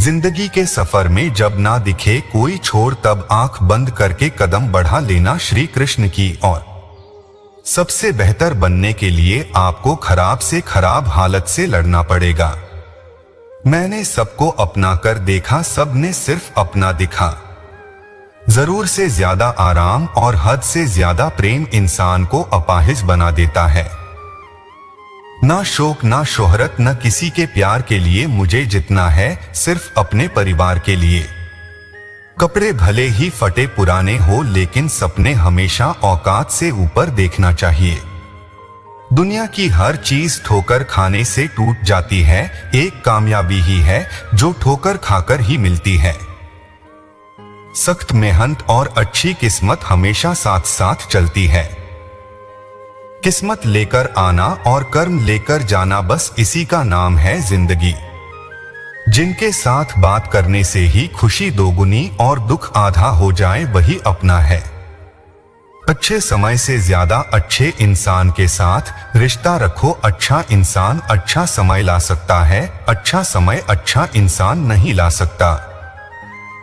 जिंदगी के सफर में जब ना दिखे कोई छोर तब आंख बंद करके कदम बढ़ा लेना श्री कृष्ण की ओर। सबसे बेहतर बनने के लिए आपको खराब से खराब हालत से लड़ना पड़ेगा। मैंने सबको अपना कर देखा, सबने सिर्फ अपना दिखा। जरूर से ज्यादा आराम और हद से ज्यादा प्रेम इंसान को अपाहिज बना देता है। ना शौक ना शोहरत न किसी के प्यार के लिए मुझे जितना है सिर्फ अपने परिवार के लिए। कपड़े भले ही फटे पुराने हो लेकिन सपने हमेशा औकात से ऊपर देखना चाहिए। दुनिया की हर चीज ठोकर खाने से टूट जाती है, एक कामयाबी ही है जो ठोकर खाकर ही मिलती है। सख्त मेहनत और अच्छी किस्मत हमेशा साथ साथ चलती है। किस्मत लेकर आना और कर्म लेकर जाना, बस इसी का नाम है जिंदगी। जिनके साथ बात करने से ही खुशी दोगुनी और दुख आधा हो जाए वही अपना है। अच्छे समय से ज्यादा अच्छे इंसान के साथ रिश्ता रखो। अच्छा इंसान अच्छा समय ला सकता है, अच्छा समय अच्छा इंसान नहीं ला सकता।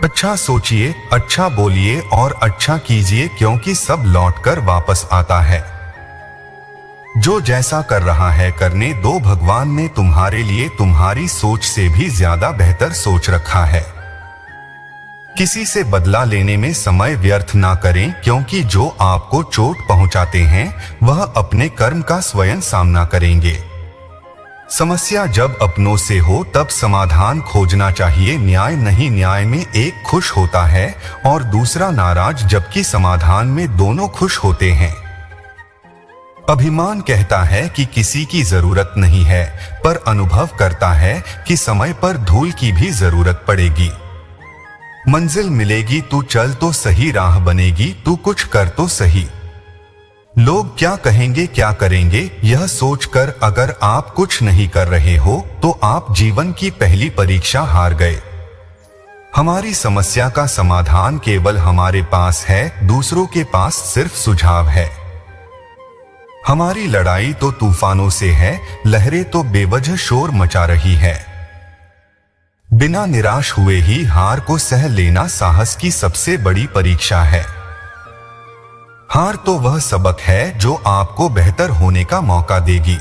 अच्छा सोचिए, अच्छा बोलिए और अच्छा कीजिए, क्योंकि सब लौटकर वापस आता है। जो जैसा कर रहा है करने दो, भगवान ने तुम्हारे लिए तुम्हारी सोच से भी ज्यादा बेहतर सोच रखा है। किसी से बदला लेने में समय व्यर्थ ना करें, क्योंकि जो आपको चोट पहुंचाते हैं वह अपने कर्म का स्वयं सामना करेंगे। समस्या जब अपनों से हो तब समाधान खोजना चाहिए, न्याय नहीं। न्याय में एक खुश होता है और दूसरा नाराज, जबकि समाधान में दोनों खुश होते हैं। अभिमान कहता है कि किसी की जरूरत नहीं है, पर अनुभव करता है कि समय पर धूल की भी जरूरत पड़ेगी। मंजिल मिलेगी तू चल तो सही, राह बनेगी तू कुछ कर तो सही। लोग क्या कहेंगे क्या करेंगे यह सोचकर अगर आप कुछ नहीं कर रहे हो तो आप जीवन की पहली परीक्षा हार गए। हमारी समस्या का समाधान केवल हमारे पास है, दूसरों के पास सिर्फ सुझाव है। हमारी लड़ाई तो तूफानों से है, लहरें तो बेवजह शोर मचा रही है। बिना निराश हुए ही हार को सह लेना साहस की सबसे बड़ी परीक्षा है। हार तो वह सबक है जो आपको बेहतर होने का मौका देगी।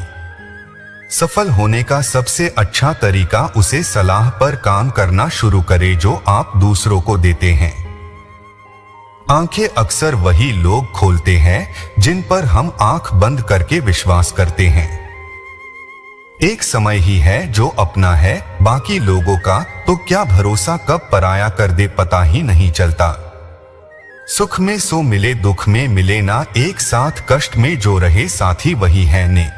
सफल होने का सबसे अच्छा तरीका उसे सलाह पर काम करना शुरू करे जो आप दूसरों को देते हैं। आंखें अक्सर वही लोग खोलते हैं जिन पर हम आंख बंद करके विश्वास करते हैं। एक समय ही है जो अपना है, बाकी लोगों का तो क्या भरोसा कब पराया कर दे पता ही नहीं चलता। सुख में सो मिले दुख में मिले ना, एक साथ कष्ट में जो रहे साथी वही है ने।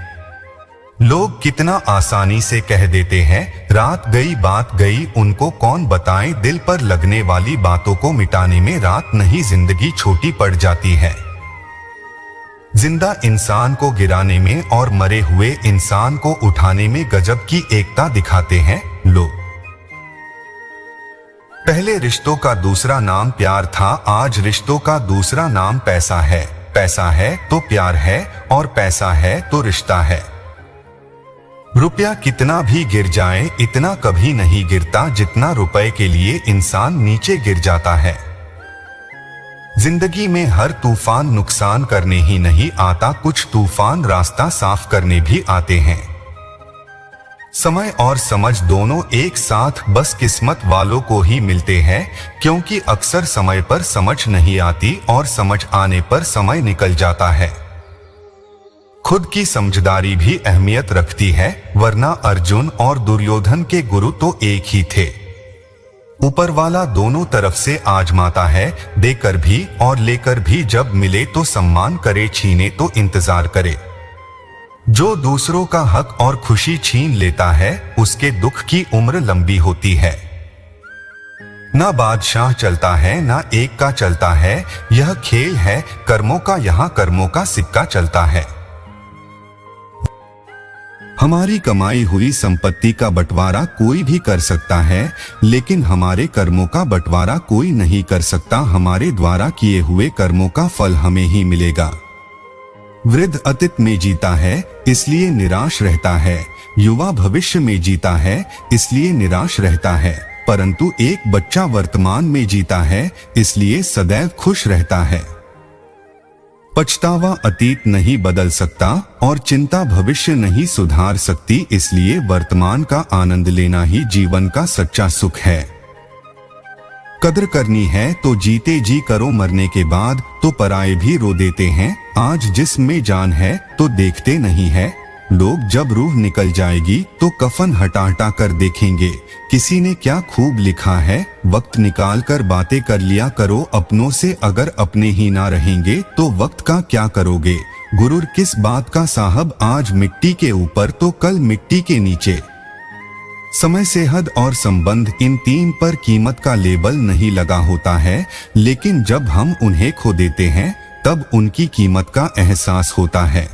लोग कितना आसानी से कह देते हैं रात गई बात गई, उनको कौन बताए दिल पर लगने वाली बातों को मिटाने में रात नहीं जिंदगी छोटी पड़ जाती है। जिंदा इंसान को गिराने में और मरे हुए इंसान को उठाने में गजब की एकता दिखाते हैं लोग। पहले रिश्तों का दूसरा नाम प्यार था, आज रिश्तों का दूसरा नाम पैसा है। पैसा है तो प्यार है और पैसा है तो रिश्ता है। रुपया कितना भी गिर जाए इतना कभी नहीं गिरता जितना रुपए के लिए इंसान नीचे गिर जाता है। जिंदगी में हर तूफान नुकसान करने ही नहीं आता, कुछ तूफान रास्ता साफ करने भी आते हैं। समय और समझ दोनों एक साथ बस किस्मत वालों को ही मिलते हैं, क्योंकि अक्सर समय पर समझ नहीं आती और समझ आने पर समय निकल जाता है। खुद की समझदारी भी अहमियत रखती है, वरना अर्जुन और दुर्योधन के गुरु तो एक ही थे। ऊपर वाला दोनों तरफ से आजमाता है, देकर भी और लेकर भी। जब मिले तो सम्मान करे, छीने तो इंतजार करे। जो दूसरों का हक और खुशी छीन लेता है उसके दुख की उम्र लंबी होती है। ना बादशाह चलता है ना एक का चलता है, यह खेल है कर्मों का, यहाँ कर्मों का सिक्का चलता है। हमारी कमाई हुई संपत्ति का बंटवारा कोई भी कर सकता है, लेकिन हमारे कर्मों का बंटवारा कोई नहीं कर सकता। हमारे द्वारा किए हुए कर्मों का फल हमें ही मिलेगा। वृद्ध अतीत में जीता है इसलिए निराश रहता है, युवा भविष्य में जीता है इसलिए निराश रहता है। परंतु एक बच्चा वर्तमान में जीता है, इसलिए सदैव खुश रहता है। पछतावा अतीत नहीं बदल सकता और चिंता भविष्य नहीं सुधार सकती, इसलिए वर्तमान का आनंद लेना ही जीवन का सच्चा सुख है। कदर करनी है तो जीते जी करो, मरने के बाद तो पराये भी रो देते हैं। आज जिसमें जान है तो देखते नहीं है, लोग जब रूह निकल जाएगी तो कफन हटा हटा कर देखेंगे। किसी ने क्या खूब लिखा है, वक्त निकाल कर बातें कर लिया करो अपनों से, अगर अपने ही ना रहेंगे तो वक्त का क्या करोगे। गुरूर किस बात का साहब, आज मिट्टी के ऊपर तो कल मिट्टी के नीचे। समय, सेहत और संबंध, इन तीन पर कीमत का लेबल नहीं लगा होता है, लेकिन जब हम उन्हें खो देते हैं तब उनकी कीमत का एहसास होता है।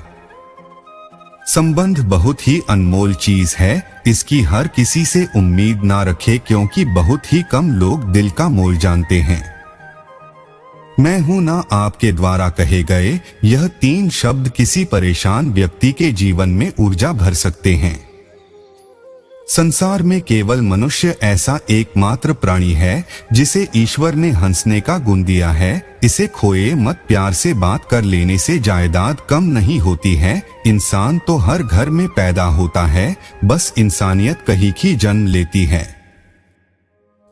संबंध बहुत ही अनमोल चीज है, इसकी हर किसी से उम्मीद ना रखे, क्योंकि बहुत ही कम लोग दिल का मोल जानते हैं। मैं हूं ना आपके द्वारा कहे गए यह तीन शब्द किसी परेशान व्यक्ति के जीवन में ऊर्जा भर सकते हैं। संसार में केवल मनुष्य ऐसा एकमात्र प्राणी है जिसे ईश्वर ने हंसने का गुण दिया है। इसे खोए मत, प्यार से बात कर लेने से जायदाद कम नहीं होती है। इंसान तो हर घर में पैदा होता है, बस इंसानियत कहीं की जन्म लेती है।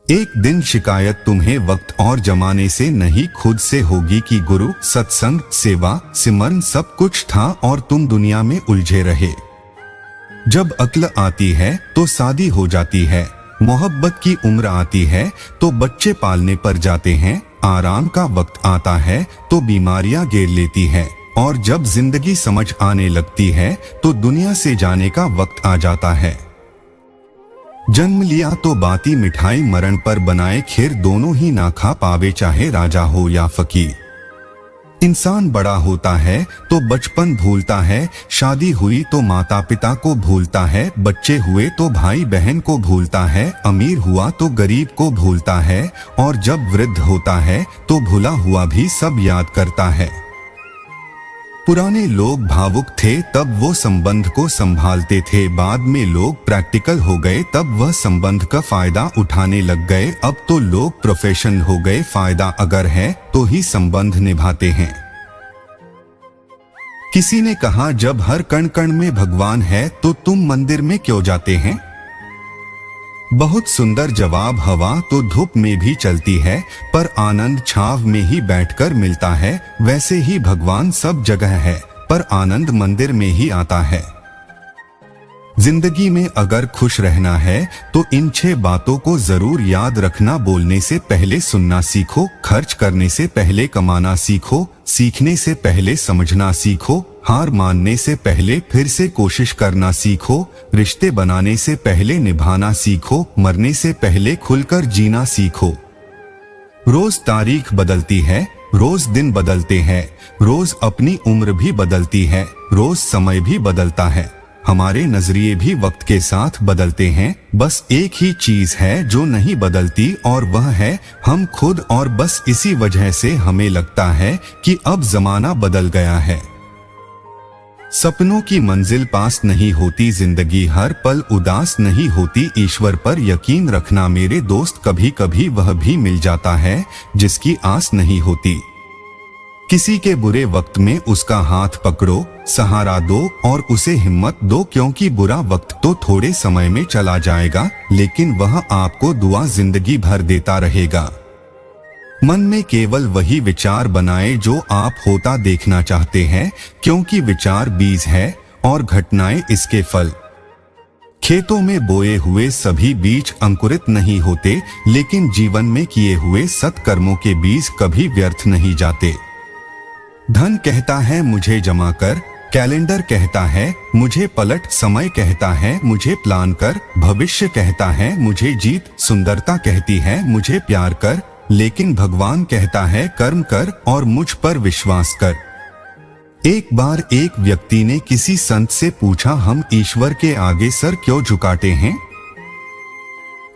एक दिन शिकायत तुम्हें वक्त और जमाने से नहीं खुद से होगी कि गुरु, सत्संग, सेवा, सिमरन सब कुछ था और तुम दुनिया में उलझे रहे। जब अक्ल आती है तो शादी हो जाती है, मोहब्बत की उम्र आती है तो बच्चे पालने पर जाते हैं, आराम का वक्त आता है तो बीमारियां घेर लेती है, और जब जिंदगी समझ आने लगती है तो दुनिया से जाने का वक्त आ जाता है। जन्म लिया तो बाती मिठाई, मरण पर बनाए खीर, दोनों ही ना खा पावे चाहे राजा हो या फकीर। इंसान बड़ा होता है तो बचपन भूलता है, शादी हुई तो माता पिता को भूलता है, बच्चे हुए तो भाई बहन को भूलता है, अमीर हुआ तो गरीब को भूलता है, और जब वृद्ध होता है तो भूला हुआ भी सब याद करता है। पुराने लोग भावुक थे तब वो संबंध को संभालते थे, बाद में लोग प्रैक्टिकल हो गए तब वह संबंध का फायदा उठाने लग गए। अब तो लोग प्रोफेशनल हो गए, फायदा अगर है तो ही संबंध निभाते हैं। किसी ने कहा, जब हर कण कण में भगवान है तो तुम मंदिर में क्यों जाते हैं। बहुत सुंदर जवाब। हवा तो धूप में भी चलती है, पर आनंद छाव में ही बैठकर मिलता है। वैसे ही भगवान सब जगह है, पर आनंद मंदिर में ही आता है। जिंदगी में अगर खुश रहना है तो इन 6 बातों को जरूर याद रखना। बोलने से पहले सुनना सीखो, खर्च करने से पहले कमाना सीखो, सीखने से पहले समझना सीखो, हार मानने से पहले फिर से कोशिश करना सीखो, रिश्ते बनाने से पहले निभाना सीखो, मरने से पहले खुलकर जीना सीखो। रोज तारीख बदलती है, रोज दिन बदलते हैं, रोज अपनी उम्र भी बदलती है, रोज समय भी बदलता है, हमारे नजरिए भी वक्त के साथ बदलते हैं। बस एक ही चीज है जो नहीं बदलती और वह है हम खुद, और बस इसी वजह से हमें लगता है कि अब जमाना बदल गया है। सपनों की मंजिल पास नहीं होती, जिंदगी हर पल उदास नहीं होती। ईश्वर पर यकीन रखना मेरे दोस्त, कभी कभी वह भी मिल जाता है जिसकी आस नहीं होती। किसी के बुरे वक्त में उसका हाथ पकड़ो, सहारा दो और उसे हिम्मत दो, क्योंकि बुरा वक्त तो थोड़े समय में चला जाएगा, लेकिन वह आपको दुआ जिंदगी भर देता रहेगा। मन में केवल वही विचार बनाए जो आप होता देखना चाहते हैं, क्योंकि विचार बीज है और घटनाएं इसके फल। खेतों में बोए हुए सभी बीज अंकुरित नहीं होते, लेकिन जीवन में किए हुए सत्कर्मों के बीज कभी व्यर्थ नहीं जाते। धन कहता है मुझे जमा कर, कैलेंडर कहता है मुझे पलट, समय कहता है मुझे प्लान कर, भविष्य कहता है मुझे जीत, सुंदरता कहती है मुझे प्यार कर, लेकिन भगवान कहता है कर्म कर और मुझ पर विश्वास कर। एक बार एक व्यक्ति ने किसी संत से पूछा, हम ईश्वर के आगे सर क्यों झुकाते हैं?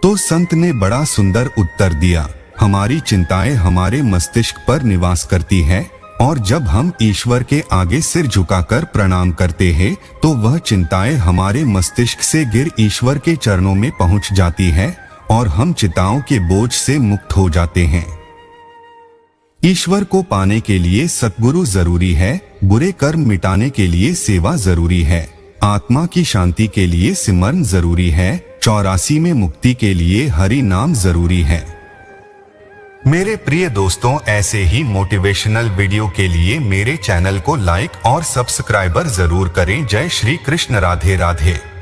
तो संत ने बड़ा सुंदर उत्तर दिया, हमारी चिंताएं हमारे मस्तिष्क पर निवास करती है, और जब हम ईश्वर के आगे सिर झुकाकर प्रणाम करते हैं तो वह चिंताएं हमारे मस्तिष्क से गिर ईश्वर के चरणों में पहुंच जाती है, और हम चिताओं के बोझ से मुक्त हो जाते हैं। ईश्वर को पाने के लिए सद्गुरु जरूरी है, बुरे कर्म मिटाने के लिए सेवा जरूरी है, आत्मा की शांति के लिए सिमरन जरूरी है, 84 में मुक्ति के लिए हरि नाम जरूरी है। मेरे प्रिय दोस्तों, ऐसे ही मोटिवेशनल वीडियो के लिए मेरे चैनल को लाइक और सब्सक्राइबर जरूर करें। जय श्री कृष्ण। राधे राधे।